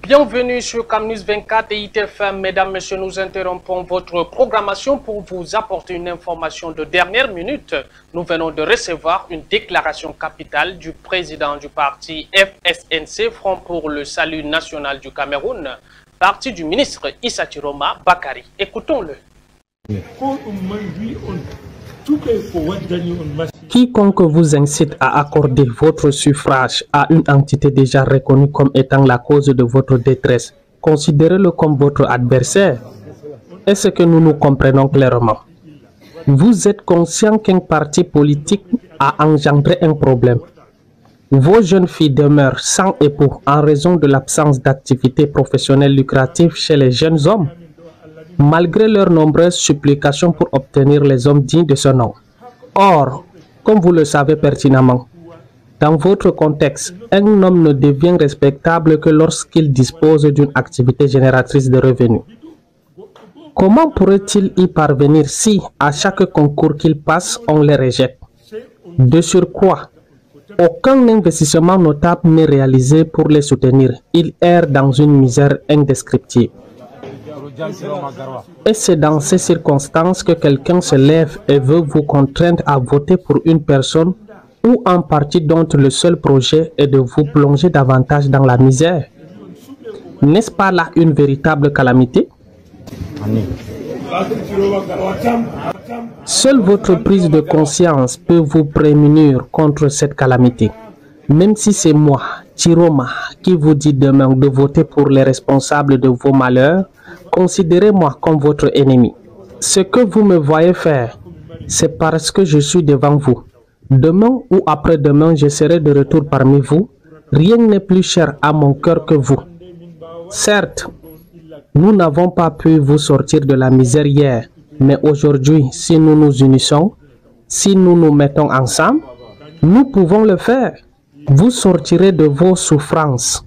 Bienvenue sur Camnews 24 et ITFM. Mesdames, Messieurs, nous interrompons votre programmation pour vous apporter une information de dernière minute. Nous venons de recevoir une déclaration capitale du président du parti FSNC, Front pour le Salut National du Cameroun, parti du ministre Issa Chiroma Bakari. Écoutons-le. Quiconque vous incite à accorder votre suffrage à une entité déjà reconnue comme étant la cause de votre détresse, considérez-le comme votre adversaire. Est-ce que nous nous comprenons clairement? Vous êtes conscient qu'un parti politique a engendré un problème. Vos jeunes filles demeurent sans époux en raison de l'absence d'activités professionnelles lucratives chez les jeunes hommes, malgré leurs nombreuses supplications pour obtenir les hommes dignes de ce nom. Or, comme vous le savez pertinemment, dans votre contexte, un homme ne devient respectable que lorsqu'il dispose d'une activité génératrice de revenus. Comment pourrait-il y parvenir si, à chaque concours qu'il passe, on les rejette? De surcroît, aucun investissement notable n'est réalisé pour les soutenir. Ils errent dans une misère indescriptible. Et c'est dans ces circonstances que quelqu'un se lève et veut vous contraindre à voter pour une personne ou un parti dont le seul projet est de vous plonger davantage dans la misère. N'est-ce pas là une véritable calamité? Seule votre prise de conscience peut vous prémunir contre cette calamité. Même si c'est moi, Chiroma, qui vous dit demain de voter pour les responsables de vos malheurs, considérez-moi comme votre ennemi. Ce que vous me voyez faire, c'est parce que je suis devant vous. Demain ou après-demain, je serai de retour parmi vous. Rien n'est plus cher à mon cœur que vous. Certes, nous n'avons pas pu vous sortir de la misère hier, mais aujourd'hui, si nous nous unissons, si nous nous mettons ensemble, nous pouvons le faire. Vous sortirez de vos souffrances.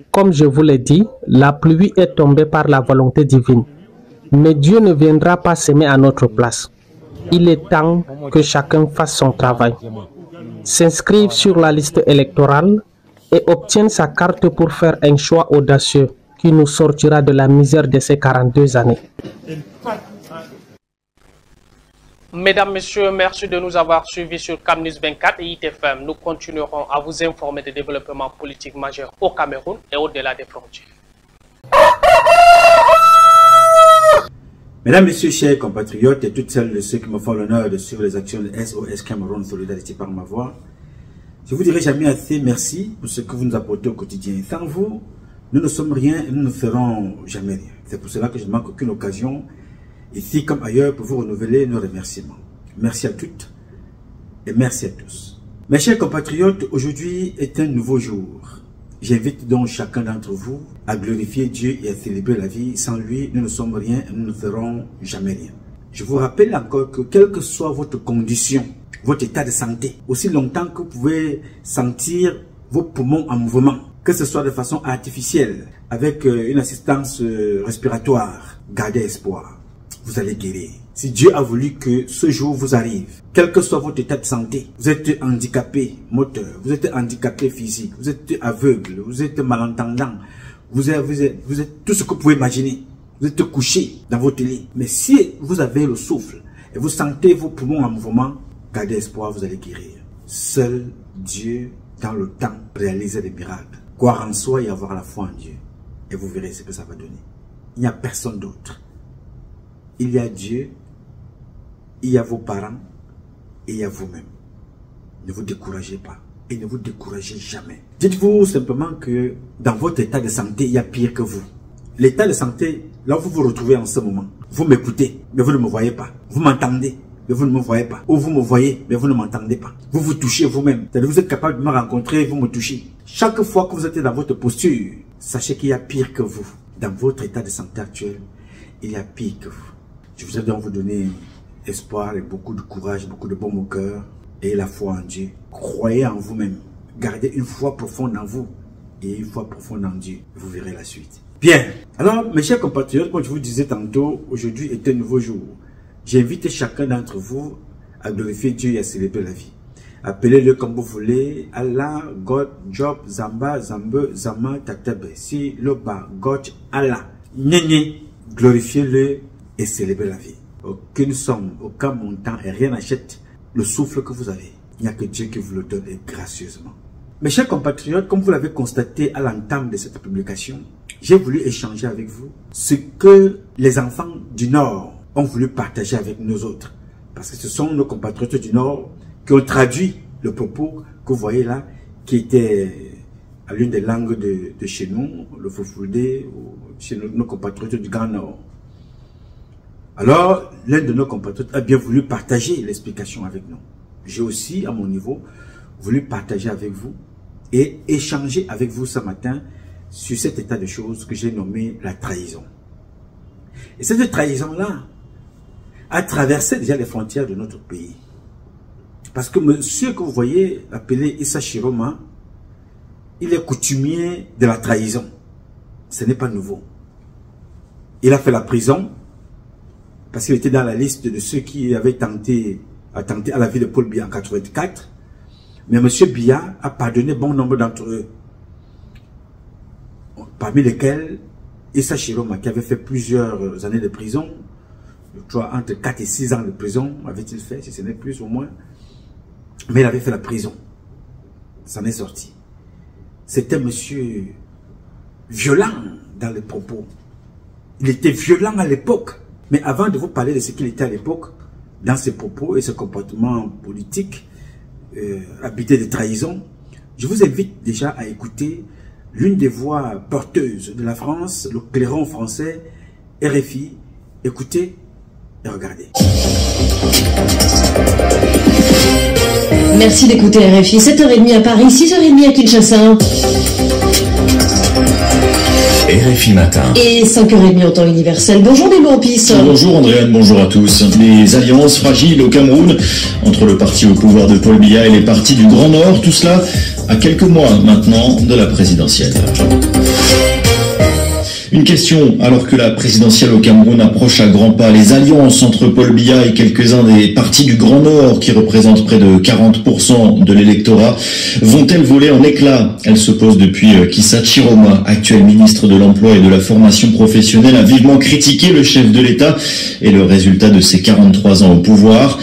Comme je vous l'ai dit, la pluie est tombée par la volonté divine. Mais Dieu ne viendra pas s'aimer à notre place. Il est temps que chacun fasse son travail, s'inscrive sur la liste électorale et obtienne sa carte pour faire un choix audacieux qui nous sortira de la misère de ces 42 années. Mesdames, Messieurs, merci de nous avoir suivis sur Camnews 24 et ITFM. Nous continuerons à vous informer des développements politiques majeurs au Cameroun et au-delà des frontières. Mesdames, Messieurs, chers compatriotes et toutes celles et ceux qui me font l'honneur de suivre les actions de SOS Cameroun Solidarité par ma voix, je vous dirai jamais assez merci pour ce que vous nous apportez au quotidien. Sans vous, nous ne sommes rien et nous ne ferons jamais rien. C'est pour cela que je ne manque aucune occasion, ici comme ailleurs, pour vous renouveler nos remerciements. Merci à toutes et merci à tous. Mes chers compatriotes, aujourd'hui est un nouveau jour. J'invite donc chacun d'entre vous à glorifier Dieu et à célébrer la vie. Sans lui, nous ne sommes rien et nous ne ferons jamais rien. Je vous rappelle encore que quelle que soit votre condition, votre état de santé, aussi longtemps que vous pouvez sentir vos poumons en mouvement, que ce soit de façon artificielle, avec une assistance respiratoire, gardez espoir. Vous allez guérir. Si Dieu a voulu que ce jour vous arrive, quel que soit votre état de santé, vous êtes handicapé moteur, vous êtes handicapé physique, vous êtes aveugle, vous êtes malentendant, vous êtes tout ce que vous pouvez imaginer. Vous êtes couché dans votre lit. Mais si vous avez le souffle et vous sentez vos poumons en mouvement, gardez espoir, vous allez guérir. Seul Dieu, dans le temps, réalise des miracles. Croire en soi et avoir la foi en Dieu. Et vous verrez ce que ça va donner. Il n'y a personne d'autre. Il y a Dieu, il y a vos parents et il y a vous-même. Ne vous découragez pas et ne vous découragez jamais. Dites-vous simplement que dans votre état de santé, il y a pire que vous. L'état de santé, là où vous vous retrouvez en ce moment, vous m'écoutez, mais vous ne me voyez pas. Vous m'entendez, mais vous ne me voyez pas. Ou vous me voyez, mais vous ne m'entendez pas. Vous vous touchez vous-même. C'est-à-dire vous êtes capable de me rencontrer, vous me touchez. Chaque fois que vous êtes dans votre posture, sachez qu'il y a pire que vous. Dans votre état de santé actuel, il y a pire que vous. Je voudrais donc vous donner espoir et beaucoup de courage, beaucoup de baume au cœur et la foi en Dieu. Croyez en vous-même. Gardez une foi profonde en vous et une foi profonde en Dieu. Vous verrez la suite. Bien. Alors, mes chers compatriotes, comme je vous disais tantôt, aujourd'hui est un nouveau jour. J'invite chacun d'entre vous à glorifier Dieu et à célébrer la vie. appelez-le comme vous voulez, Allah, God, Job, Zamba, Zambe, Zama, Tatabe, si, Loba, God, Allah, Nyenye, glorifiez-le et célébrez la vie. Aucune somme, aucun montant et rien n'achète le souffle que vous avez. Il n'y a que Dieu qui vous le donne et gracieusement. Mes chers compatriotes, comme vous l'avez constaté à l'entame de cette publication, j'ai voulu échanger avec vous ce que les enfants du Nord ont voulu partager avec nous autres. Parce que ce sont nos compatriotes du Nord qui ont traduit le propos que vous voyez là, qui était à l'une des langues de chez nous, le Foufoudé, chez nos compatriotes du Grand Nord. Alors, l'un de nos compatriotes a bien voulu partager l'explication avec nous. J'ai aussi, à mon niveau, voulu partager avec vous et échanger avec vous ce matin sur cet état de choses que j'ai nommé la trahison. Et cette trahison-là a traversé déjà les frontières de notre pays. Parce que monsieur que vous voyez appelé Issa Chiroma, il est coutumier de la trahison. Ce n'est pas nouveau. Il a fait la prison parce qu'il était dans la liste de ceux qui avaient tenté à la vie de Paul Biya en 1984. Mais M. Biya a pardonné bon nombre d'entre eux. Parmi lesquels Issa Chiroma, qui avait fait plusieurs années de prison, je crois entre 4 et 6 ans de prison, avait-il fait, si ce n'est plus au moins. Mais il avait fait la prison. Ça en est sorti. C'était monsieur violent dans les propos. Il était violent à l'époque. Mais avant de vous parler de ce qu'il était à l'époque, dans ses propos et ses comportements politiques, habité de trahison, je vous invite déjà à écouter l'une des voix porteuses de la France, le clairon français, RFI. Écoutez et regardez. Merci d'écouter RFI, 7h30 à Paris, 6h30 à Kinshasa. RFI Matin. Et 5h30 en temps universel. Bonjour Démo en piste. Bonjour Andréane, bonjour à tous. Les alliances fragiles au Cameroun entre le parti au pouvoir de Paul Biya et les partis du Grand Nord, tout cela à quelques mois maintenant de la présidentielle. Une question, alors que la présidentielle au Cameroun approche à grands pas, les alliances entre Paul Biya et quelques-uns des partis du Grand Nord, qui représentent près de 40% de l'électorat, vont-elles voler en éclats? Elle se pose depuis qu'Issa Chiroma, actuel ministre de l'Emploi et de la Formation professionnelle, a vivement critiqué le chef de l'État et le résultat de ses 43 ans au pouvoir.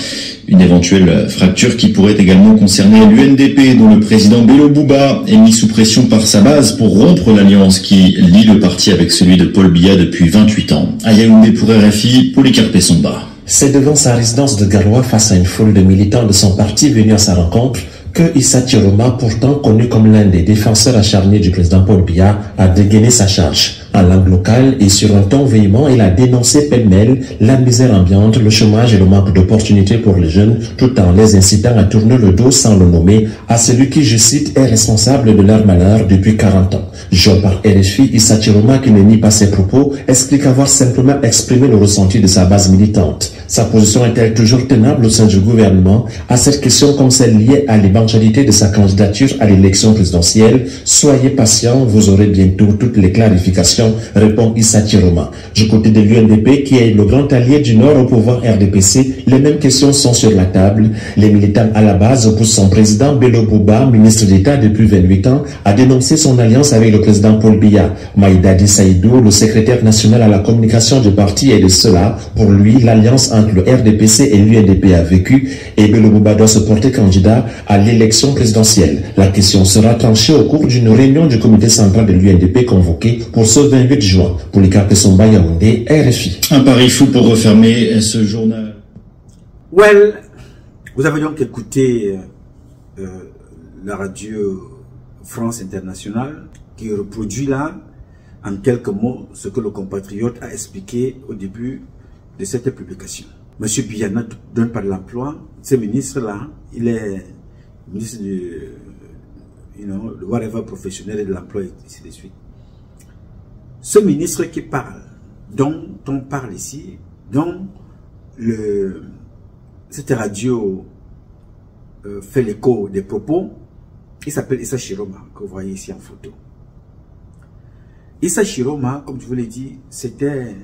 Une éventuelle fracture qui pourrait également concerner l'UNDP, dont le président Bello Bouba est mis sous pression par sa base pour rompre l'alliance qui lie le parti avec celui de Paul Biya depuis 28 ans. À Yaoundé pour RFI, Polycarpe Somba. C'est devant sa résidence de Garoua, face à une foule de militants de son parti venus à sa rencontre, que Issa Chiroma, pourtant connu comme l'un des défenseurs acharnés du président Paul Biya, a dégainé sa charge. En langue locale et sur un ton véhément, il a dénoncé pêle-mêle la misère ambiante, le chômage et le manque d'opportunités pour les jeunes, tout en les incitant à tourner le dos sans le nommer à celui qui, je cite, est responsable de leur malheur depuis 40 ans. Joint par RFI, Issa Chiroma, qui ne nie pas ses propos, explique avoir simplement exprimé le ressenti de sa base militante. Sa position est-elle toujours tenable au sein du gouvernement? À cette question, comme celle liée à l'éventualité de sa candidature à l'élection présidentielle, soyez patient, vous aurez bientôt toutes les clarifications, répond Issa Chiroma. Du côté de l'UNDP, qui est le grand allié du Nord au pouvoir RDPC, les mêmes questions sont sur la table. Les militants à la base poussent son président Bello Bouba, ministre d'État depuis 28 ans, à dénoncer son alliance avec le président Paul Biya. Maïdadi Saïdou, le secrétaire national à la communication du parti, est de cela. Pour lui, l'alliance entre le RDPC et l'UNDP a vécu et Bello Bouba doit se porter candidat à l'élection présidentielle. La question sera tranchée au cours d'une réunion du comité central de l'UNDP convoquée pour ce 28 juin. Polycarpe Somba, Yaoundé, RFI. Un pari fou pour refermer ce journal. Well, vous avez donc écouté la radio France Internationale qui reproduit là, en quelques mots, ce que le compatriote a expliqué au début de cette publication. Monsieur Biya ne donne pas de l'emploi. Ce ministre-là, il est ministre du le whatever professionnel et de l'emploi, et ainsi de suite. Ce ministre qui parle, dont on parle ici, dont cette radio fait l'écho des propos, il s'appelle Issa Chiroma, que vous voyez ici en photo. Issa Chiroma, comme je vous l'ai dit, c'était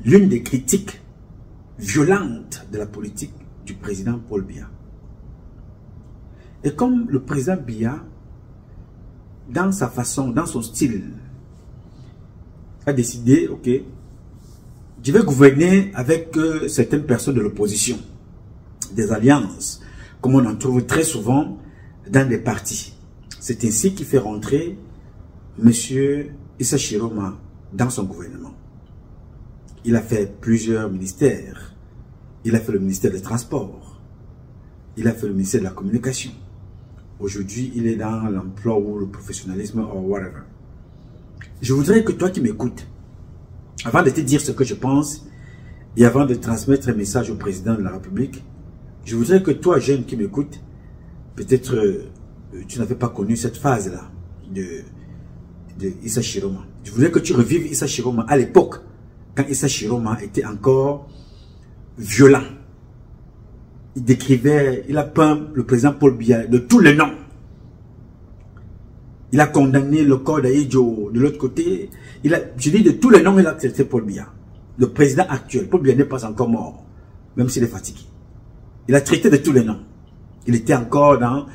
l'une des critiques violentes de la politique du président Paul Biya. Et comme le président Biya, dans sa façon, dans son style, a décidé, ok, je vais gouverner avec certaines personnes de l'opposition, des alliances, comme on en trouve très souvent dans des partis. C'est ainsi qu'il fait rentrer M. Issa Chiroma dans son gouvernement. Il a fait plusieurs ministères. Il a fait le ministère des Transports. Il a fait le ministère de la Communication. Aujourd'hui, il est dans l'emploi ou le professionnalisme ou whatever. Je voudrais que toi qui m'écoutes, avant de te dire ce que je pense et avant de transmettre un message au président de la République, je voudrais que toi, jeune qui m'écoutes, peut-être tu n'avais pas connu cette phase-là de Issa Chiroma. Je voudrais que tu revives Issa Chiroma à l'époque, quand Issa Chiroma était encore violent. Il décrivait, il a peint le président Paul Biya de tous les noms. Il a condamné le corps d'Aïdjo de l'autre côté. Je dis de tous les noms, il a traité Paul Biya. Le président actuel, Paul Biya n'est pas encore mort, même s'il est fatigué. Il a traité de tous les noms. Il était encore dans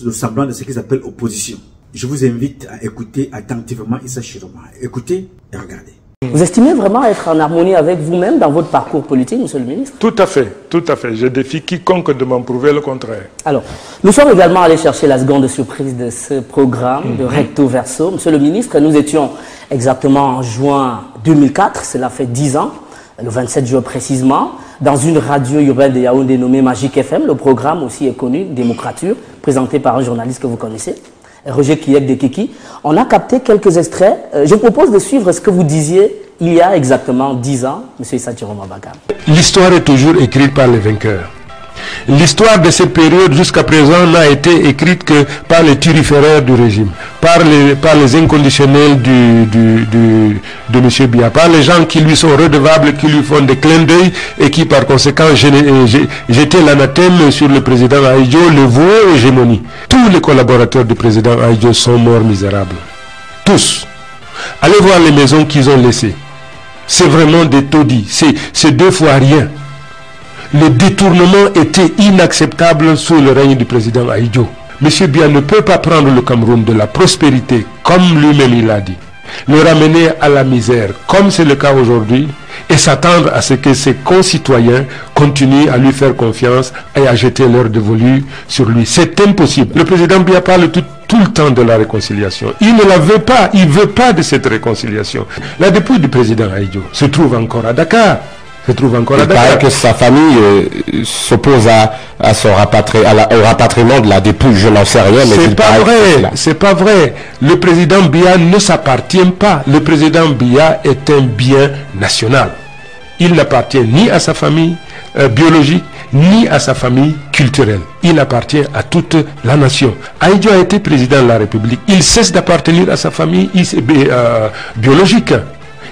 le semblant de ce qu'ils appellent opposition. Je vous invite à écouter attentivement Issa Chiroma. Écoutez et regardez. Vous estimez vraiment être en harmonie avec vous-même dans votre parcours politique, monsieur le ministre? Tout à fait, tout à fait. Je défie quiconque de m'en prouver le contraire. Alors, nous sommes également allés chercher la seconde surprise de ce programme de Recto Verso. Monsieur le ministre, nous étions exactement en juin 2004, cela fait 10 ans, le 27 juin précisément, dans une radio urbaine de Yaoundé nommée Magique FM. Le programme aussi est connu, Démocrature, présenté par un journaliste que vous connaissez, Roger Kiyek de Kiki. On a capté quelques extraits. Je propose de suivre ce que vous disiez il y a exactement 10 ans, M. Issa Chiroma Bakam. L'histoire est toujours écrite par les vainqueurs. L'histoire de cette période jusqu'à présent n'a été écrite que par les turiféraires du régime, par les inconditionnels de M. Biya, par les gens qui lui sont redevables, qui lui font des clins d'œil et qui par conséquent jetaient l'anathème sur le président Aïdjo, le voué hégémonie. Tous les collaborateurs du président Aïdjo sont morts misérables. Tous. Allez voir les maisons qu'ils ont laissées. C'est vraiment des taudis. C'est 2 fois rien. Le détournement était inacceptable sous le règne du président Aïdjo. M. Biya ne peut pas prendre le Cameroun de la prospérité, comme lui-même il l'a dit, le ramener à la misère, comme c'est le cas aujourd'hui, et s'attendre à ce que ses concitoyens continuent à lui faire confiance et à jeter leur dévolu sur lui. C'est impossible. Le président Biya parle tout le temps de la réconciliation. Il ne la veut pas. Il ne veut pas de cette réconciliation. La dépouille du président Aïdjo se trouve encore à Dakar. Il paraît que sa famille s'oppose au rapatriement de la dépouille. Je n'en sais rien. C'est pas vrai. C'est pas vrai. Le président Biya ne s'appartient pas. Le président Biya est un bien national. Il n'appartient ni à sa famille biologique, ni à sa famille culturelle. Il appartient à toute la nation. Aïdjo a été président de la République. Il cesse d'appartenir à sa famille biologique.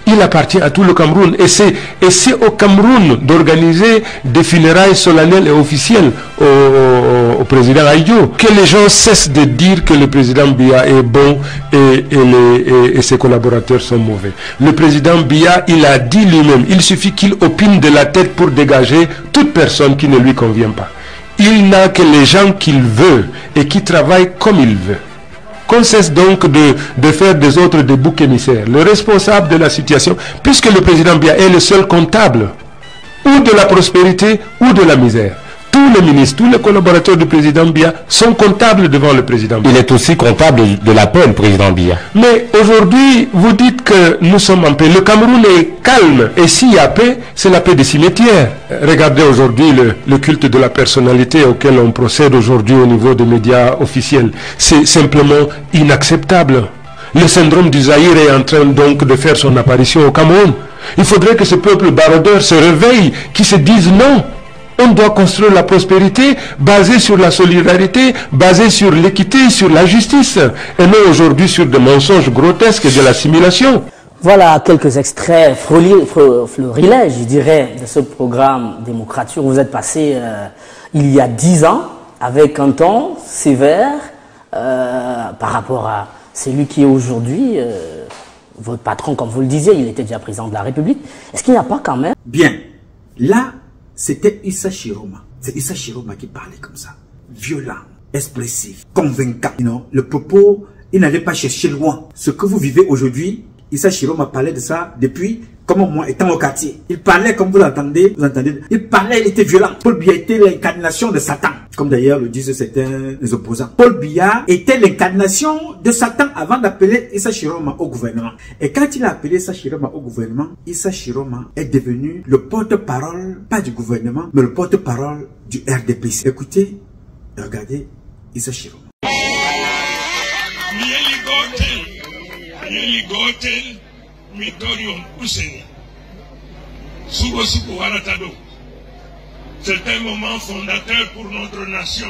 Il appartient à tout le Cameroun et c'est au Cameroun d'organiser des funérailles solennelles et officielles au président Aïdjo. Que les gens cessent de dire que le président Biya est bon et ses collaborateurs sont mauvais. Le président Biya, il a dit lui-même, il suffit qu'il opine de la tête pour dégager toute personne qui ne lui convient pas. Il n'a que les gens qu'il veut et qui travaillent comme il veut. Qu'on cesse donc de faire des autres des boucs émissaires. Le responsable de la situation, puisque le président Biya est le seul comptable, ou de la prospérité, ou de la misère. Tous les ministres, tous les collaborateurs du président Biya sont comptables devant le président Biya. Il est aussi comptable de la paix, le président Biya. Mais aujourd'hui, vous dites que nous sommes en paix. Le Cameroun est calme. Et s'il y a paix, c'est la paix des cimetières. Regardez aujourd'hui le culte de la personnalité auquel on procède aujourd'hui au niveau des médias officiels. C'est simplement inacceptable. Le syndrome du Zaïre est en train donc de faire son apparition au Cameroun. Il faudrait que ce peuple baroudeur se réveille, qui se dise non. On doit construire la prospérité basée sur la solidarité, basée sur l'équité, sur la justice, et non aujourd'hui sur des mensonges grotesques et de l'assimilation. Voilà quelques extraits florilèges, je dirais, de ce programme Démocrature. Vous êtes passé il y a 10 ans avec un ton sévère par rapport à celui qui est aujourd'hui votre patron, comme vous le disiez, il était déjà président de la République. Est-ce qu'il n'y a pas quand même... Bien, là... C'était Issa Chiroma. C'est Issa Chiroma qui parlait comme ça. Violent. expressif, convaincant. Non, le propos, il n'allait pas chercher loin. Ce que vous vivez aujourd'hui, Issa Chiroma parlait de ça depuis, comme moi, étant au quartier. Il parlait, comme vous entendez, il parlait, il était violent. Paul Biya était l'incarnation de Satan, comme d'ailleurs le disent certains les opposants. Paul Biya était l'incarnation de Satan avant d'appeler Issa Chiroma au gouvernement. Et quand il a appelé Issa Chiroma au gouvernement, Issa Chiroma est devenu le porte-parole, pas du gouvernement, mais le porte-parole du RDPC. Écoutez, regardez Issa Chiroma. Yeli gotel mitorium useni. Sugo waratado. C'est un moment fondateur pour notre nation.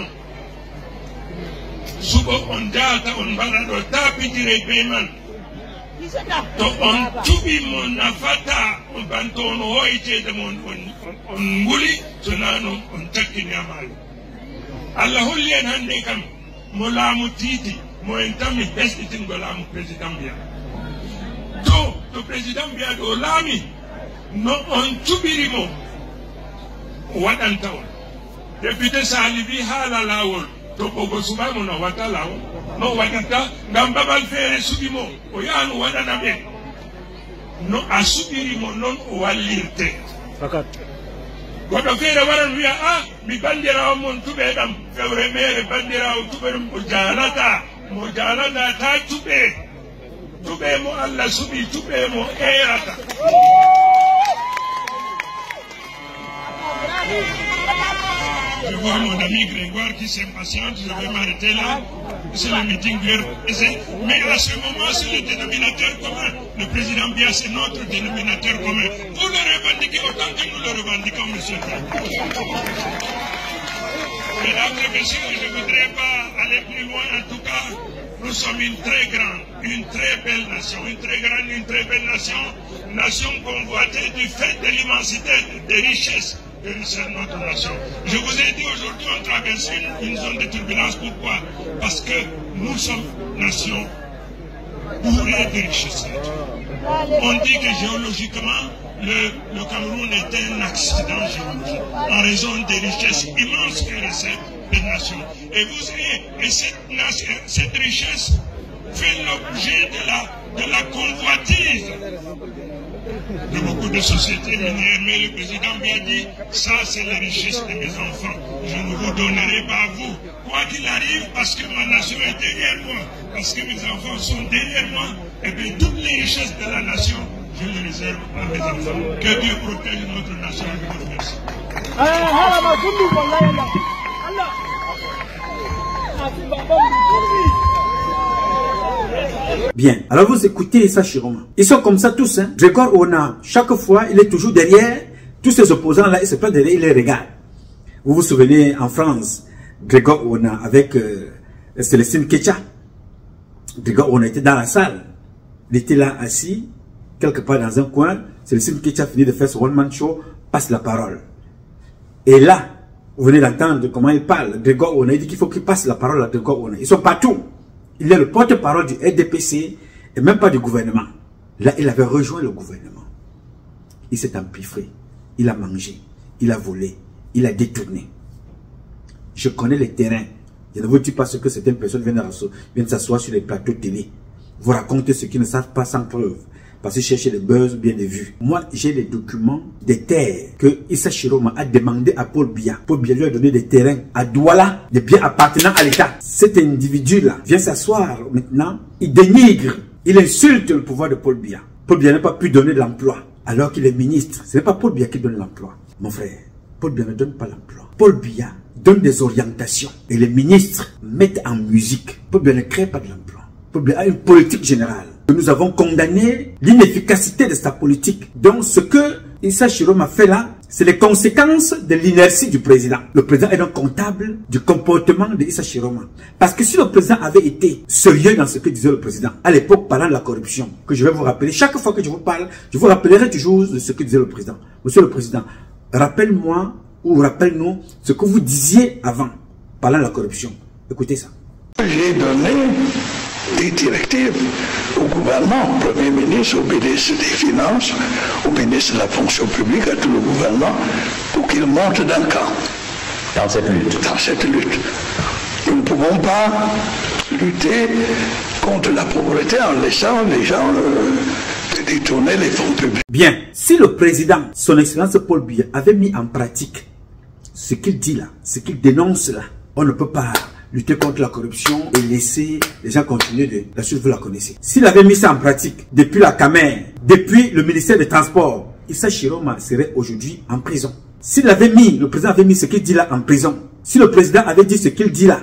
Sugo ondata on balado tapi dire payman. To on tubi mon nafata on banton hoite de mon on nguli sonano on takini amal. Allah holli en hande kam molamu titi mo entami besti tingolamu president Biya. To président Biya do lami no on tubirimo wadanta on député salibi hala lawol to bogo subamu no wata lawo no wadanta ngamba bal fere subimo o yanu wadana be no asubirimo non o wallirte fakat godo fere waran wiya mi bandira mon tube dam fewre mere bandira o tuberum o jalata mo jalata ta tube mo Allah subi tube mo erata. Je vois mon ami Grégoire qui s'impatiente, je vais m'arrêter là. C'est le meeting de l'RPC. Mais à ce moment, c'est le dénominateur commun. Le président Biya, c'est notre dénominateur commun. Vous le revendiquez autant que nous le revendiquons, monsieur. Mesdames et messieurs, je ne voudrais pas aller plus loin. En tout cas, nous sommes une très grande, une très belle nation, une très grande, une très belle nation convoitée du fait de l'immensité des richesses de notre nation. Je vous ai dit aujourd'hui, on traverse une zone de turbulence. Pourquoi? Parce que nous sommes nation bourrée de richesses. On dit que géologiquement, le Cameroun est un accident géologique en raison des richesses immenses que recèle cette nation. Et cette richesse fait l'objet de la convoitise de beaucoup de sociétés minières. Mais le président Biya dit, ça c'est la richesse de mes enfants. Je ne vous donnerai pas à vous. Quoi qu'il arrive, parce que ma nation est derrière moi, parce que mes enfants sont derrière moi, et bien toutes les richesses de la nation, je les réserve à mes enfants. Que Dieu protège notre nation. Merci. Bien, alors vous écoutez Issa Chiroma. Ils sont comme ça tous, hein. Grégoire Ona, chaque fois, il est toujours derrière. Tous ces opposants-là, ils ne se pas derrière, ils les regardent. Vous vous souvenez, en France, Grégoire Ona avec Célestine Ketcha. Grégoire Ona était dans la salle. Il était là assis, quelque part dans un coin. Célestine Ketcha finit de faire son one-man show, passe la parole. Et là, vous venez d'entendre comment il parle. Grégoire Ona, il dit qu'il faut qu'il passe la parole à Grégoire Ona. Ils sont partout. Il est le porte-parole du RDPC et même pas du gouvernement. Là, il avait rejoint le gouvernement. Il s'est empiffré. Il a mangé. Il a volé. Il a détourné. Je connais les terrains. Je ne vous dis pas ce que certaines personnes viennent s'asseoir sur les plateaux de télé. Vous racontez ce qu'ils ne savent pas sans preuve. Parce qu'ils cherchent des buzz ou bien des vues. Moi, j'ai les documents des terres que Issa Chiroma a demandé à Paul Biya. Paul Biya lui a donné des terrains à Douala, des biens appartenant à l'État. Cet individu-là vient s'asseoir maintenant. Il dénigre, il insulte le pouvoir de Paul Biya. Paul Biya n'a pas pu donner de l'emploi alors qu'il est ministre. Ce n'est pas Paul Biya qui donne l'emploi. Mon frère, Paul Biya ne donne pas l'emploi. Paul Biya donne des orientations et les ministres mettent en musique. Paul Biya ne crée pas de l'emploi. Paul Biya a une politique générale. Nous avons condamné l'inefficacité de sa politique. Donc ce que Issa Chiroma fait là, c'est les conséquences de l'inertie du président. Le président est donc comptable du comportement de Issa Chiroma. Parce que si le président avait été sérieux dans ce que disait le président, à l'époque parlant de la corruption, que je vais vous rappeler, chaque fois que je vous parle, je vous rappellerai toujours de ce que disait le président. Monsieur le président, rappelle-moi ou rappelle-nous ce que vous disiez avant, parlant de la corruption. Écoutez ça. J'ai donné des directives au gouvernement, au Premier ministre, au ministre des Finances, au ministre de la fonction publique, à tout le gouvernement, pour qu'ils montent d'un camp. Dans cette lutte. Dans cette lutte. Nous ne pouvons pas lutter contre la pauvreté en laissant les gens détourner les fonds publics. Bien, si le président, son excellence Paul Biya, avait mis en pratique ce qu'il dit là, ce qu'il dénonce là, on ne peut pas lutter contre la corruption et laisser les gens continuer de la suite, vous la connaissez. S'il avait mis ça en pratique depuis la Camer, depuis le ministère des Transports, Issa Chiroma serait aujourd'hui en prison. S'il avait mis, le président avait mis ce qu'il dit là en prison, si le président avait dit ce qu'il dit là,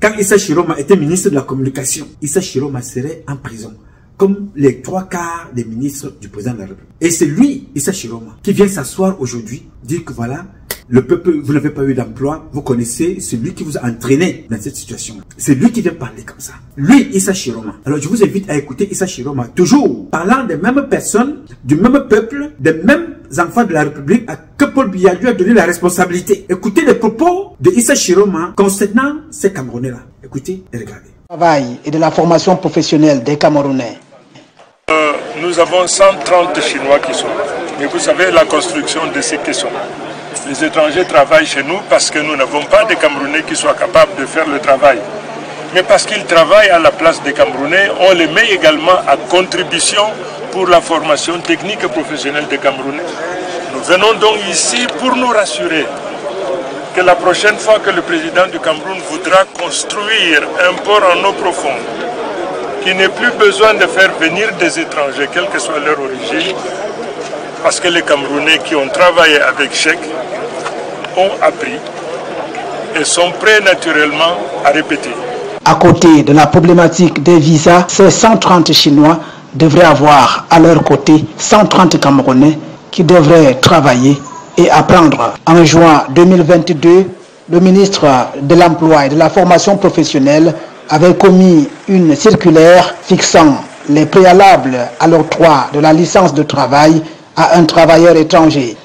quand Issa Chiroma était ministre de la Communication, Issa Chiroma serait en prison, comme les 3/4 des ministres du président de la République. Et c'est lui, Issa Chiroma, qui vient s'asseoir aujourd'hui, dire que voilà, le peuple, vous n'avez pas eu d'emploi, vous connaissez celui qui vous a entraîné dans cette situation. C'est lui qui vient parler comme ça. Lui, Issa Chiroma. Alors je vous invite à écouter Issa Chiroma, toujours parlant des mêmes personnes, du même peuple, des mêmes enfants de la République, à que Paul Biya lui a donné la responsabilité. Écoutez les propos de Issa Chiroma concernant ces Camerounais-là. Écoutez et regardez. Travail et de la formation professionnelle des Camerounais. Nous avons 130 Chinois qui sont là. Mais vous savez, la construction de ces questions. Les étrangers travaillent chez nous parce que nous n'avons pas de Camerounais qui soient capables de faire le travail. Mais parce qu'ils travaillent à la place des Camerounais, on les met également à contribution pour la formation technique et professionnelle des Camerounais. Nous venons donc ici pour nous rassurer que la prochaine fois que le président du Cameroun voudra construire un port en eau profonde, qu'il n'ait plus besoin de faire venir des étrangers, quelle que soit leur origine, parce que les Camerounais qui ont travaillé avec Cheikh ont appris et sont prêts naturellement à répéter. À côté de la problématique des visas, ces 130 Chinois devraient avoir à leur côté 130 Camerounais qui devraient travailler et apprendre. En juin 2022, le ministre de l'Emploi et de la Formation professionnelle avait commis une circulaire fixant les préalables à l'octroi de la licence de travail à un travailleur étranger.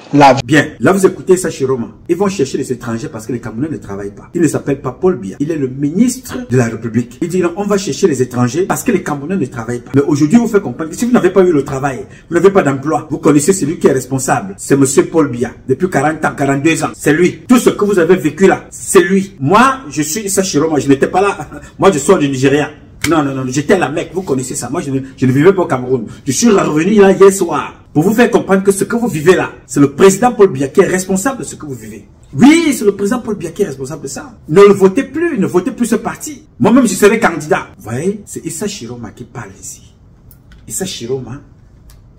Bien, là vous écoutez Issa Chiroma. Ils vont chercher les étrangers parce que les Camerounais ne travaillent pas. Il ne s'appelle pas Paul Biya. Il est le ministre de la République. Il dit non, on va chercher les étrangers parce que les Camerounais ne travaillent pas. Mais aujourd'hui, vous faites comprendre que si vous n'avez pas eu le travail, vous n'avez pas d'emploi, vous connaissez celui qui est responsable. C'est monsieur Paul Biya. Depuis 40 ans, 42 ans. C'est lui. Tout ce que vous avez vécu là, c'est lui. Moi, je suis Issa Chiroma. Je n'étais pas là. Moi, je sors du Nigeria. Non, j'étais à la Mecque, vous connaissez ça. Moi, je ne vivais pas au Cameroun. Je suis revenu là hier soir pour vous faire comprendre que ce que vous vivez là, c'est le président Paul Biya qui est responsable de ce que vous vivez. Oui, c'est le président Paul Biya qui est responsable de ça. Ne le votez plus, ne votez plus ce parti. Moi-même, je serai candidat. Vous voyez, c'est Issa Chiroma qui parle ici. Issa Chiroma,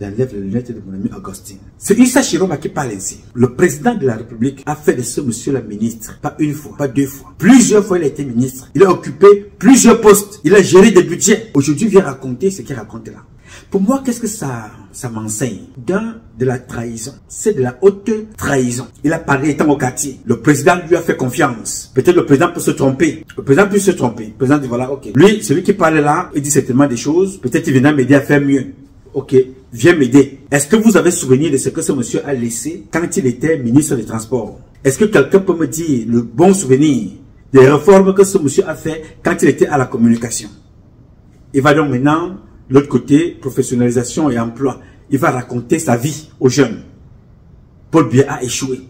j'enlève les lunettes de mon ami Augustine. C'est Issa Chiroma qui parle ici. Le président de la République a fait de ce monsieur le ministre, pas une fois, pas deux fois. Plusieurs fois, il a été ministre. Il a occupé plusieurs postes. Il a géré des budgets. Aujourd'hui, il vient raconter ce qu'il raconte là. Pour moi, qu'est-ce que ça m'enseigne? De la trahison. C'est de la haute trahison. Il a parlé étant au quartier. Le président lui a fait confiance. Peut-être le président peut se tromper. Le président peut se tromper. Le président dit voilà, ok. Lui, celui qui parle là, il dit certainement des choses. Peut-être il viendra m'aider à faire mieux. Ok, viens m'aider. Est-ce que vous avez souvenir de ce que ce monsieur a laissé quand il était ministre des Transports? Est-ce que quelqu'un peut me dire le bon souvenir des réformes que ce monsieur a fait quand il était à la communication? Il va donc maintenant, de l'autre côté, professionnalisation et emploi. Il va raconter sa vie aux jeunes. Paul Biya a échoué.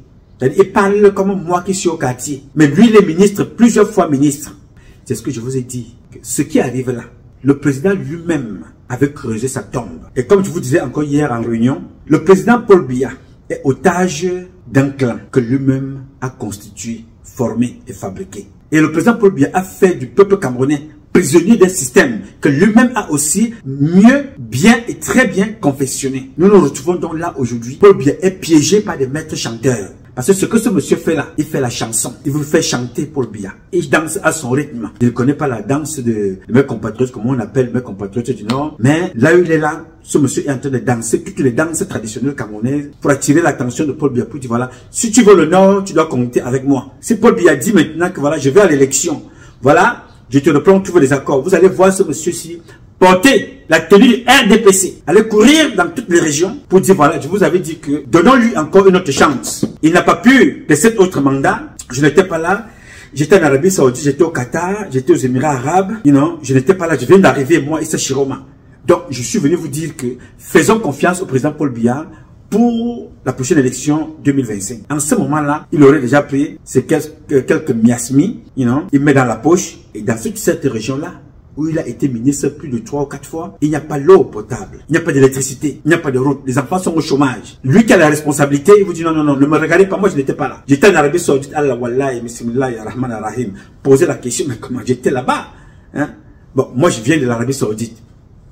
Il parle comme moi qui suis au quartier. Mais lui, il est ministre, plusieurs fois ministre. C'est ce que je vous ai dit. Ce qui arrive là, le président lui-même avait creusé sa tombe. Et comme je vous disais encore hier en réunion, le président Paul Biya est otage d'un clan que lui-même a constitué, formé et fabriqué. Et le président Paul Biya a fait du peuple camerounais prisonnier d'un système que lui-même a aussi mieux, bien et très bien confectionné. Nous nous retrouvons donc là aujourd'hui. Paul Biya est piégé par des maîtres chanteurs. Parce que ce que ce monsieur fait là, il fait la chanson. Il vous fait chanter Paul Biya. Il danse à son rythme. Il ne connaît pas la danse de mes compatriotes, comme on appelle mes compatriotes du Nord. Mais là où il est là, ce monsieur est en train de danser toutes les danses traditionnelles camerounaises pour attirer l'attention de Paul Biya. Pour dire voilà, si tu veux le Nord, tu dois compter avec moi. Si Paul Biya dit maintenant que voilà, je vais à l'élection. Voilà, je te reprends tous les accords. Vous allez voir ce monsieur-ci porter la tenue du RDPC, aller courir dans toutes les régions pour dire voilà, je vous avais dit que donnons-lui encore une autre chance. Il n'a pas pu de cet autre mandat. Je n'étais pas là. J'étais en Arabie Saoudite, j'étais au Qatar, j'étais aux Émirats Arabes. Je n'étais pas là. Je viens d'arriver, moi, Issa Chiroma. Donc, je suis venu vous dire que faisons confiance au président Paul Biya. pour la prochaine élection 2025. En ce moment-là, il aurait déjà pris ces quelques miasmis, il met dans la poche. Et dans toute cette région-là, où il a été ministre plus de 3 ou 4 fois, il n'y a pas l'eau potable, il n'y a pas d'électricité, il n'y a pas de route, les enfants sont au chômage. Lui qui a la responsabilité, il vous dit non, non, non, ne me regardez pas, moi je n'étais pas là. J'étais en Arabie Saoudite, Allah Wallahi, Bismillah, Rahman Rahim, poser la question, mais comment j'étais là-bas, hein? Bon, moi je viens de l'Arabie Saoudite,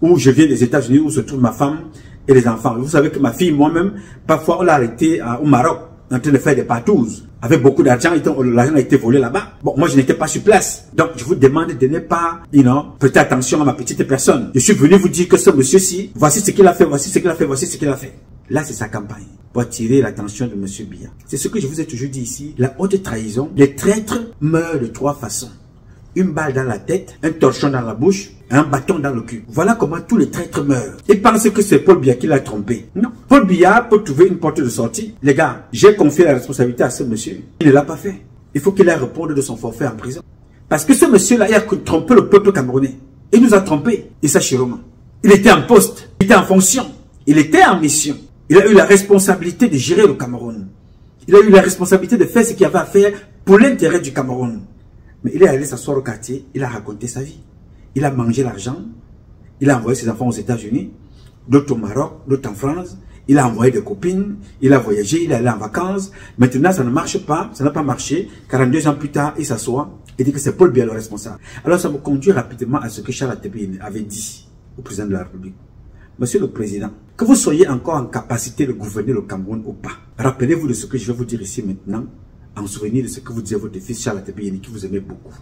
où je viens des États-Unis, où se trouve ma femme et les enfants. Vous savez que ma fille, moi-même, parfois on l'a arrêté au Maroc, en train de faire des partous. Avec beaucoup d'argent, l'argent a été volé là-bas. Bon, moi je n'étais pas sur place. Donc je vous demande de ne pas, prêter attention à ma petite personne. Je suis venu vous dire que ce monsieur-ci, voici ce qu'il a fait, voici ce qu'il a fait, voici ce qu'il a fait. Là, c'est sa campagne pour attirer l'attention de monsieur Biya. C'est ce que je vous ai toujours dit ici. La haute trahison, les traîtres meurent de 3 façons. Une balle dans la tête, un torchon dans la bouche, un bâton dans le cul. Voilà comment tous les traîtres meurent. Ils pensent que c'est Paul Biya qui l'a trompé. Non. Paul Biya peut trouver une porte de sortie. Les gars, j'ai confié la responsabilité à ce monsieur. Il ne l'a pas fait. Il faut qu'il aille répondre de son forfait en prison. Parce que ce monsieur-là, il a trompé le peuple camerounais. Il nous a trompés. Issa Chiroma. Il était en poste. Il était en fonction. Il était en mission. Il a eu la responsabilité de gérer le Cameroun. Il a eu la responsabilité de faire ce qu'il avait à faire pour l'intérêt du Cameroun. Mais il est allé s'asseoir au quartier, il a raconté sa vie. Il a mangé l'argent, il a envoyé ses enfants aux États-Unis, d'autres au Maroc, d'autres en France. Il a envoyé des copines, il a voyagé, il est allé en vacances. Maintenant, ça ne marche pas, ça n'a pas marché. 42 ans plus tard, il s'assoit et dit que c'est Paul Biya le responsable. Alors ça me conduit rapidement à ce que Charles Tebeye avait dit au président de la République. Monsieur le Président, que vous soyez encore en capacité de gouverner le Cameroun ou pas, rappelez-vous de ce que je vais vous dire ici maintenant, en souvenir de ce que vous disiez à votre fils Charles Tebeye, qui vous aimait beaucoup.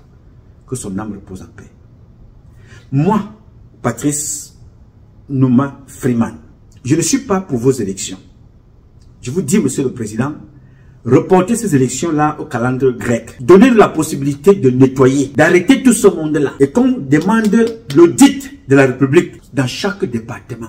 Que son âme repose en paix. Moi, Patrice Nouma Freeman, je ne suis pas pour vos élections. Je vous dis, Monsieur le Président, reportez ces élections-là au calendrier grec. Donnez la possibilité de nettoyer, d'arrêter tout ce monde-là. Et qu'on demande l'audit de la République dans chaque département.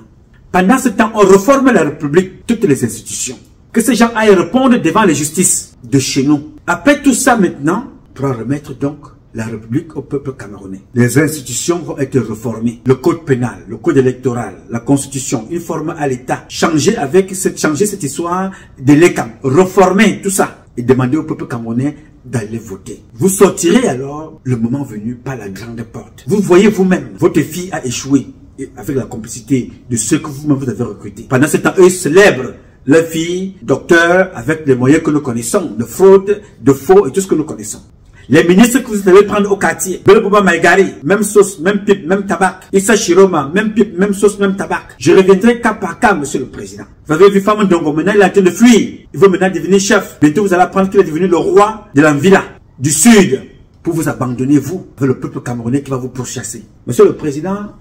Pendant ce temps, on reforme la République, toutes les institutions. Que ces gens aillent répondre devant les justices de chez nous. Après tout ça maintenant, on pourra remettre donc la République au peuple camerounais. Les institutions vont être réformées. Le code pénal, le code électoral, la constitution, une forme à l'État. Changer cette histoire de l'ECAM. Reformer tout ça. Et demander au peuple camerounais d'aller voter. Vous sortirez alors, le moment venu, par la grande porte. Vous voyez vous-même, votre fille a échoué avec la complicité de ceux que vous-même vous avez recrutés. Pendant ce temps, eux célèbrent leur fille, docteur, avec les moyens que nous connaissons, de fraude, de faux et tout ce que nous connaissons. Les ministres que vous allez prendre au quartier, Belobouba Maïgari, même sauce, même pipe, même tabac. Issa Chiroma, même pipe, même sauce, même tabac. Je reviendrai cas par cas, Monsieur le Président. Vous avez vu Femme Ndongo, maintenant il est en train de fuir. Il veut maintenant devenir chef. Bientôt vous allez apprendre qu'il est devenu le roi de l'Anvila, du Sud, pour vous abandonner, vous, avec le peuple camerounais qui va vous pourchasser. Monsieur le Président,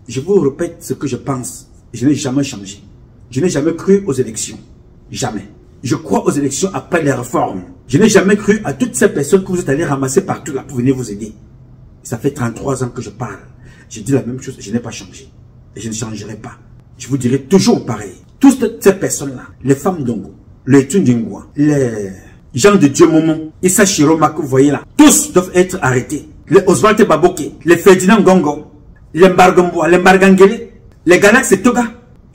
je vous répète ce que je pense. Je n'ai jamais changé. Je n'ai jamais cru aux élections. Jamais. Je crois aux élections après les réformes. Je n'ai jamais cru à toutes ces personnes que vous êtes allés ramasser partout là pour venir vous aider. Ça fait 33 ans que je parle. Je dis la même chose, je n'ai pas changé. Et je ne changerai pas. Je vous dirai toujours pareil. Toutes ces personnes-là, les femmes d'Ongo, les Tundingwa, les gens de Dieu Momo, Issa Chiroma que vous voyez là, tous doivent être arrêtés. Les Oswald Baboke, les Ferdinand Gongo, les Mbargomboa, les Mbargangele, les Galax et Toga.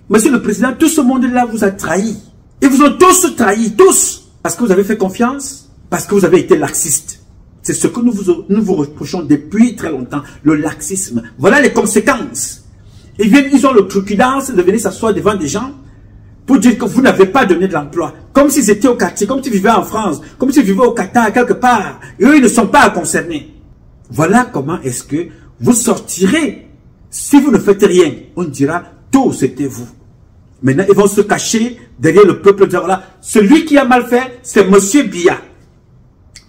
Monsieur le Président, tout ce monde-là vous a trahi. Ils vous ont tous trahi, tous. Parce que vous avez fait confiance, parce que vous avez été laxiste. C'est ce que nous vous reprochons depuis très longtemps, le laxisme. Voilà les conséquences. Ils ont le trucidence de venir s'asseoir devant des gens pour dire que vous n'avez pas donné de l'emploi. Comme s'ils étaient au quartier, comme s'ils vivaient en France, comme s'ils vivaient au Qatar, quelque part. Et eux, ils ne sont pas concernés. Voilà comment est-ce que vous sortirez. Si vous ne faites rien, on dira, tout c'était vous. Maintenant, ils vont se cacher derrière le peuple. Voilà, celui qui a mal fait, c'est Monsieur Biya.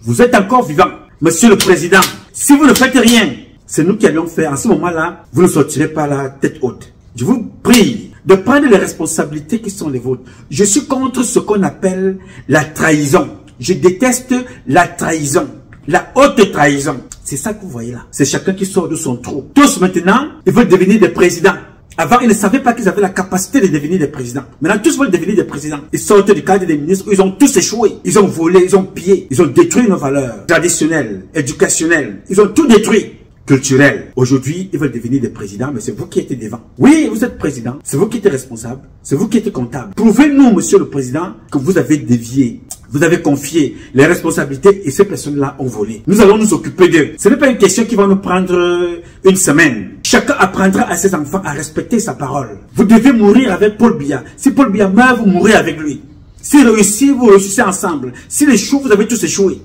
Vous êtes encore vivant. Monsieur le Président, si vous ne faites rien, c'est nous qui allons faire. En ce moment-là, vous ne sortirez pas la tête haute. Je vous prie de prendre les responsabilités qui sont les vôtres. Je suis contre ce qu'on appelle la trahison. Je déteste la trahison. La haute trahison. C'est ça que vous voyez là. C'est chacun qui sort de son trou. Tous maintenant, ils veulent devenir des présidents. Avant, ils ne savaient pas qu'ils avaient la capacité de devenir des présidents. Maintenant, tous veulent devenir des présidents. Ils sortent du cadre des ministres où ils ont tous échoué. Ils ont volé, ils ont pillé. Ils ont détruit nos valeurs traditionnelles, éducationnelles. Ils ont tout détruit. culturels. Aujourd'hui, ils veulent devenir des présidents, mais c'est vous qui êtes devant. Oui, vous êtes président, c'est vous qui êtes responsable, c'est vous qui êtes comptable. Prouvez-nous, monsieur le président, que vous avez dévié, vous avez confié les responsabilités et ces personnes-là ont volé. Nous allons nous occuper d'eux. Ce n'est pas une question qui va nous prendre une semaine. Chacun apprendra à ses enfants à respecter sa parole. Vous devez mourir avec Paul Biya. Si Paul Biya meurt, vous mourrez avec lui. S'il réussit, vous réussissez ensemble. S'il échoue, vous avez tous échoué.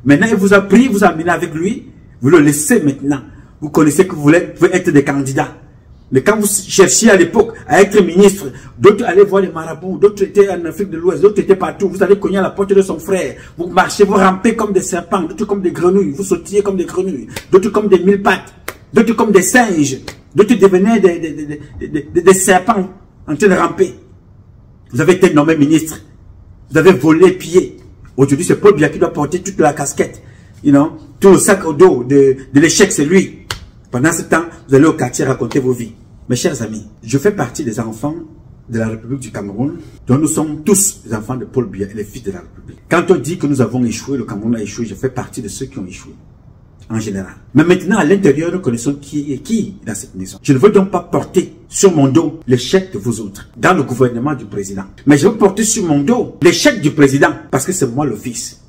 Maintenant, il vous a pris, vous a amené avec lui. Vous le laissez maintenant. Vous connaissez que vous pouvez être des candidats. Mais quand vous cherchiez à l'époque à être ministre, d'autres allaient voir les marabouts, d'autres étaient en Afrique de l'Ouest, d'autres étaient partout. Vous allez cogner à la porte de son frère. Vous marchez, vous rampez comme des serpents, d'autres comme des grenouilles. Vous sautiez comme des grenouilles, d'autres comme des mille pattes, d'autres comme des singes, d'autres devenaient des serpents en train de ramper. Vous avez été nommé ministre. Vous avez volé, pillé. Aujourd'hui, c'est Paul Biya qui doit porter toute la casquette. You know, tout le sac au dos de l'échec, c'est lui. Pendant ce temps, vous allez au quartier raconter vos vies. Mes chers amis, je fais partie des enfants de la République du Cameroun, dont nous sommes tous les enfants de Paul Biya et les fils de la République. Quand on dit que nous avons échoué, le Cameroun a échoué, je fais partie de ceux qui ont échoué, en général. Mais maintenant, à l'intérieur, nous connaissons qui est qui dans cette maison. Je ne veux donc pas porter sur mon dos l'échec de vous autres, dans le gouvernement du président. Mais je veux porter sur mon dos l'échec du président, parce que c'est moi le fils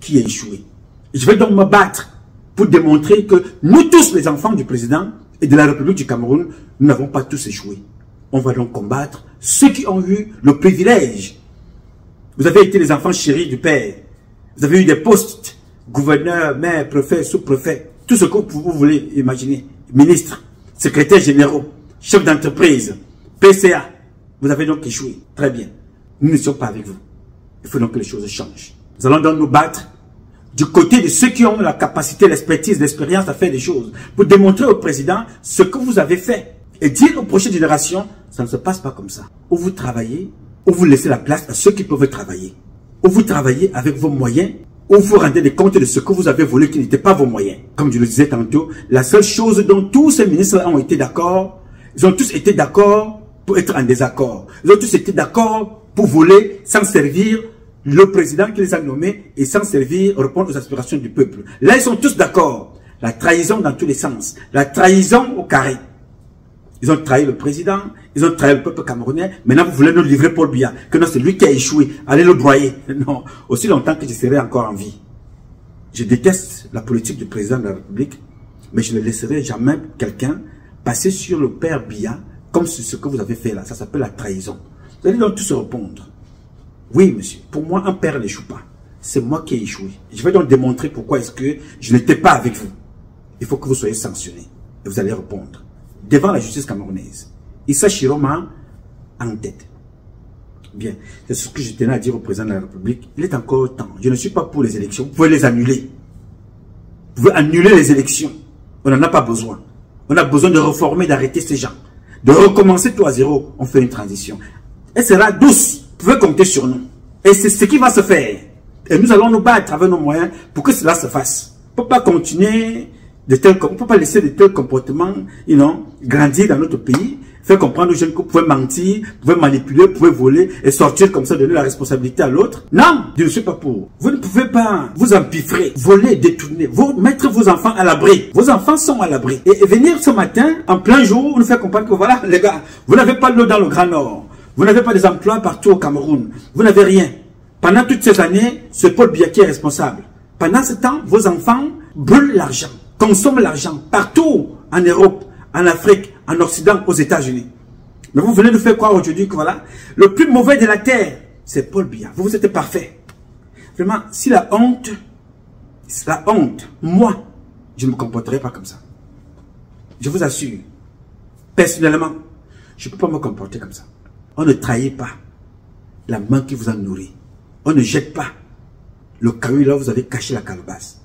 qui a échoué. Je vais donc me battre pour démontrer que nous tous les enfants du président et de la République du Cameroun, nous n'avons pas tous échoué. On va donc combattre ceux qui ont eu le privilège. Vous avez été les enfants chéris du père. Vous avez eu des postes, gouverneur, maire, préfet, sous-préfet, tout ce que vous voulez imaginer. Ministre, secrétaire généraux, chef d'entreprise, PCA. Vous avez donc échoué. Très bien. Nous ne sommes pas avec vous. Il faut donc que les choses changent. Nous allons donc nous battre du côté de ceux qui ont la capacité, l'expertise, l'expérience à faire des choses, pour démontrer au président ce que vous avez fait. Et dire aux prochaines générations, ça ne se passe pas comme ça. Ou vous travaillez, ou vous laissez la place à ceux qui peuvent travailler. Ou vous travaillez avec vos moyens, ou vous rendez des comptes de ce que vous avez volé qui n'était pas vos moyens. Comme je le disais tantôt, la seule chose dont tous ces ministres ont été d'accord, ils ont tous été d'accord pour être en désaccord. Ils ont tous été d'accord pour voler sans servir le président qui les a nommés et sans servir, répondre aux aspirations du peuple. Là, ils sont tous d'accord. La trahison dans tous les sens. La trahison au carré. Ils ont trahi le président, ils ont trahi le peuple camerounais. Maintenant, vous voulez nous livrer Paul Biya. Que non, c'est lui qui a échoué. Allez le broyer. Non, aussi longtemps que je serai encore en vie. Je déteste la politique du président de la République, mais je ne laisserai jamais quelqu'un passer sur le père Biya comme ce que vous avez fait là. Ça s'appelle la trahison. Vous allez donc tous répondre. Oui, monsieur, pour moi, un père n'échoue pas. C'est moi qui ai échoué. Je vais donc démontrer pourquoi est-ce que je n'étais pas avec vous. Il faut que vous soyez sanctionnés. Et vous allez répondre. Devant la justice camerounaise. Issa Chiroma en tête. Bien, c'est ce que je tenais à dire au président de la République. Il est encore temps. Je ne suis pas pour les élections. Vous pouvez les annuler. Vous pouvez annuler les élections. On n'en a pas besoin. On a besoin de reformer, d'arrêter ces gens. De recommencer tout à zéro. On fait une transition. Elle sera douce. Vous pouvez compter sur nous. Et c'est ce qui va se faire. Et nous allons nous battre avec nos moyens pour que cela se fasse. On ne peut pas continuer on ne peut pas laisser de tels comportements, grandir dans notre pays, faire comprendre aux jeunes que vous pouvez mentir, vous pouvez manipuler, vous pouvez voler et sortir comme ça, donner la responsabilité à l'autre. Non, je ne suis pas pour. Vous ne pouvez pas vous empiffrer, voler, détourner, mettre vos enfants à l'abri. Vos enfants sont à l'abri. Et venir ce matin, en plein jour, nous faire comprendre que voilà, les gars, vous n'avez pas l'eau dans le Grand Nord. Vous n'avez pas des emplois partout au Cameroun. Vous n'avez rien. Pendant toutes ces années, c'est Paul Biya qui est responsable. Pendant ce temps, vos enfants brûlent l'argent, consomment l'argent partout en Europe, en Afrique, en Occident, aux États-Unis. Mais vous venez nous faire croire aujourd'hui que voilà, le plus mauvais de la terre, c'est Paul Biya. Vous êtes parfait. Vraiment, si la honte, moi, je ne me comporterai pas comme ça. Je vous assure, personnellement, je ne peux pas me comporter comme ça. On ne trahit pas la main qui vous a nourri. On ne jette pas le caillou là où vous avez caché la calebasse.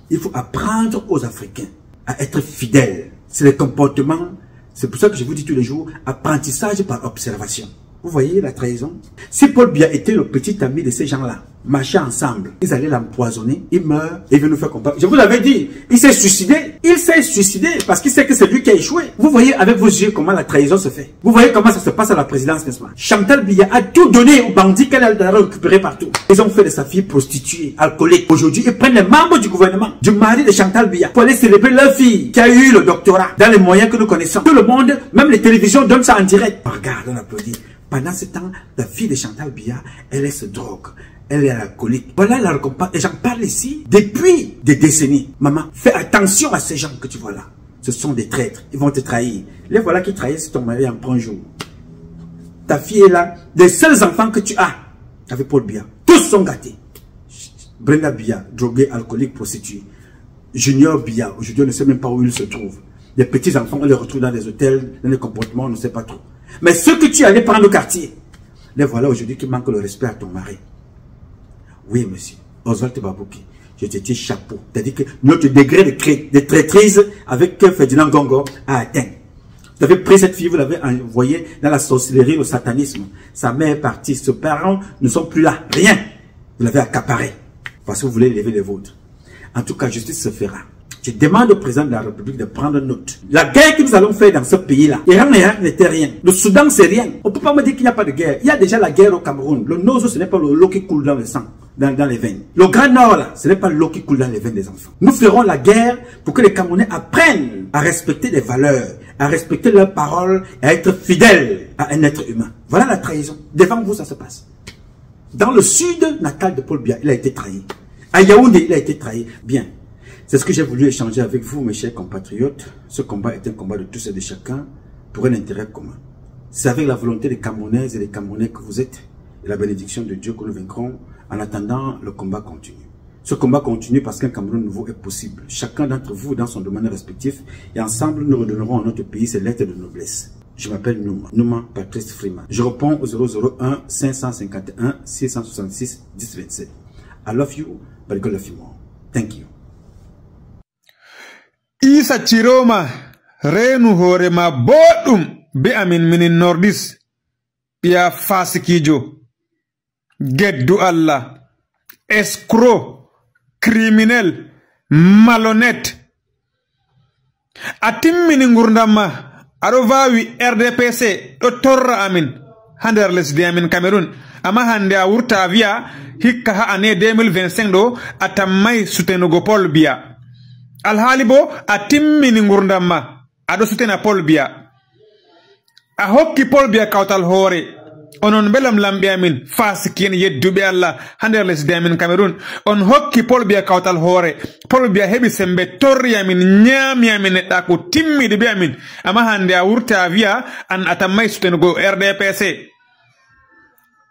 Il faut apprendre aux Africains à être fidèles. C'est le comportement. C'est pour ça que je vous dis tous les jours, apprentissage par observation. Vous voyez la trahison? Si Paul Biya était le petit ami de ces gens-là, marchaient ensemble. Ils allaient l'empoisonner, il meurt, et il veut nous faire comprendre. Je vous l'avais dit, il s'est suicidé. Il s'est suicidé parce qu'il sait que c'est lui qui a échoué. Vous voyez avec vos yeux comment la trahison se fait. Vous voyez comment ça se passe à la présidence, n'est-ce pas? Chantal Biya a tout donné aux bandits qu'elle a récupéré partout. Ils ont fait de sa fille prostituée, alcoolique. Aujourd'hui, ils prennent les membres du gouvernement, du mari de Chantal Biya, pour aller célébrer leur fille qui a eu le doctorat dans les moyens que nous connaissons. Tout le monde, même les télévisions, donnent ça en direct. Regarde, on applaudit. Pendant ce temps, la fille de Chantal Biya, elle se drogue. Elle est alcoolique. Voilà la récompense. Et j'en parle ici depuis des décennies. Maman, fais attention à ces gens que tu vois là. Ce sont des traîtres. Ils vont te trahir. Les voilà qui trahissent ton mari en prend jour. Ta fille est là. Les seuls enfants que tu as avec Paul Biya, tous sont gâtés. Brenda Biya, droguée, alcoolique, prostituée. Junior Biya, aujourd'hui on ne sait même pas où il se trouve. Les petits enfants, on les retrouve dans les hôtels, dans les comportements, on ne sait pas trop. Mais ceux que tu allais prendre au quartier, les voilà aujourd'hui qui manquent le respect à ton mari. Oui, monsieur. Oswald Babouki, je te dis chapeau. C'est-à-dire que notre degré de traîtrise avec Ferdinand Gongo a atteint. Vous avez pris cette fille, vous l'avez envoyée dans la sorcellerie, le satanisme. Sa mère est partie, ses parents ne sont plus là. Rien. Vous l'avez accaparé. Parce que vous voulez lever les vôtres. En tout cas, justice se fera. Je demande au président de la République de prendre note. La guerre que nous allons faire dans ce pays-là, Iran n'était rien. Le Soudan, c'est rien. On ne peut pas me dire qu'il n'y a pas de guerre. Il y a déjà la guerre au Cameroun. Le Nozo, ce n'est pas l'eau qui coule dans le sang, dans les veines. Le Grand Nord, là, ce n'est pas l'eau qui coule dans les veines des enfants. Nous ferons la guerre pour que les Camerounais apprennent à respecter les valeurs, à respecter leurs paroles et à être fidèles à un être humain. Voilà la trahison. Devant vous, ça se passe. Dans le sud natal de Paul Biya, il a été trahi. À Yaoundé, il a été trahi. Bien. C'est ce que j'ai voulu échanger avec vous, mes chers compatriotes. Ce combat est un combat de tous et de chacun pour un intérêt commun. C'est avec la volonté des Camerounaises et des Camerounais que vous êtes et la bénédiction de Dieu que nous vaincrons. En attendant, le combat continue. Ce combat continue parce qu'un Cameroun nouveau est possible. Chacun d'entre vous dans son domaine respectif et ensemble nous redonnerons à notre pays ses lettres de noblesse. Je m'appelle Nouma, Nouma Patrice Freeman. Je réponds au 001 551 666 1027. I love you, but God love you more. Thank you. Isa Chiroma renu horema bodum be amin minin nordis ya fasikijo geddu Allah escroc criminel malhonnête atimmini ngurdama ado vawi RDPC do torra amin hander lesdi amin Cameroun ama hande a wurta via hikka ha année 2025 do atammay sutenugo Paul Biya alhalibo atimmini ngurdama ado sutena Paul Biya a hokki Paul Biya kawtal hore onon belam lambe amin fasikin yeddube Allah hander lesdi amin Cameroun on hokki Paul Biya kawtal hore Paul Biya hebi sembe torri amin nyami amin da ko timmide be amin ama hande a wurta via an atammay sutenugo RDPC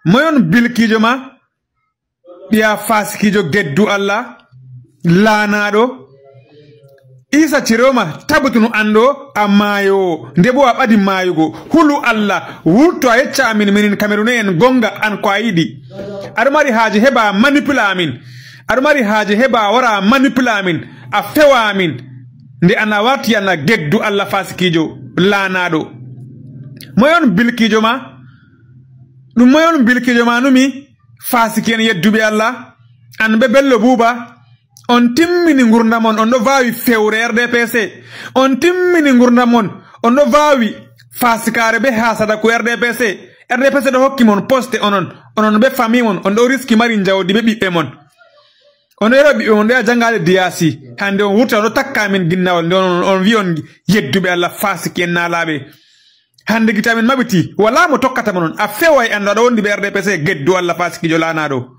moyon bilkijo ma ya fasikijo geddu Allah lanado Isa Chiroma tabutunu ando amayo ndebo abadi mayugo hulu Allah wurto ayecca amin minin Camerounien gonga an ko ayidi armari haji heba manipula amin armari haji heba wara manipula amin a fewa amin nde ana warti ana geddu Allah fasikijo lanado moyon bilkijo ma dum moyon bilkijo ma numi fasikien yeddube Allah an be bello buba on timmini ngurdamon on do vawi fewre RDPC on timmini ngurdamon on do vawi fasikare be hasada ko RDPC do hokki mon poste onon be famille mon on do riski mari jawdi be bibbe mon on ero bibbe on do jangale diasi hande on wurta do takka min ginnawol on wi on yeddube Allah fasiki en nalabe hande gitamin mabiti wala mo tokkata mon a feway ando do wondi be RDPC geddu Allah fasiki jolanado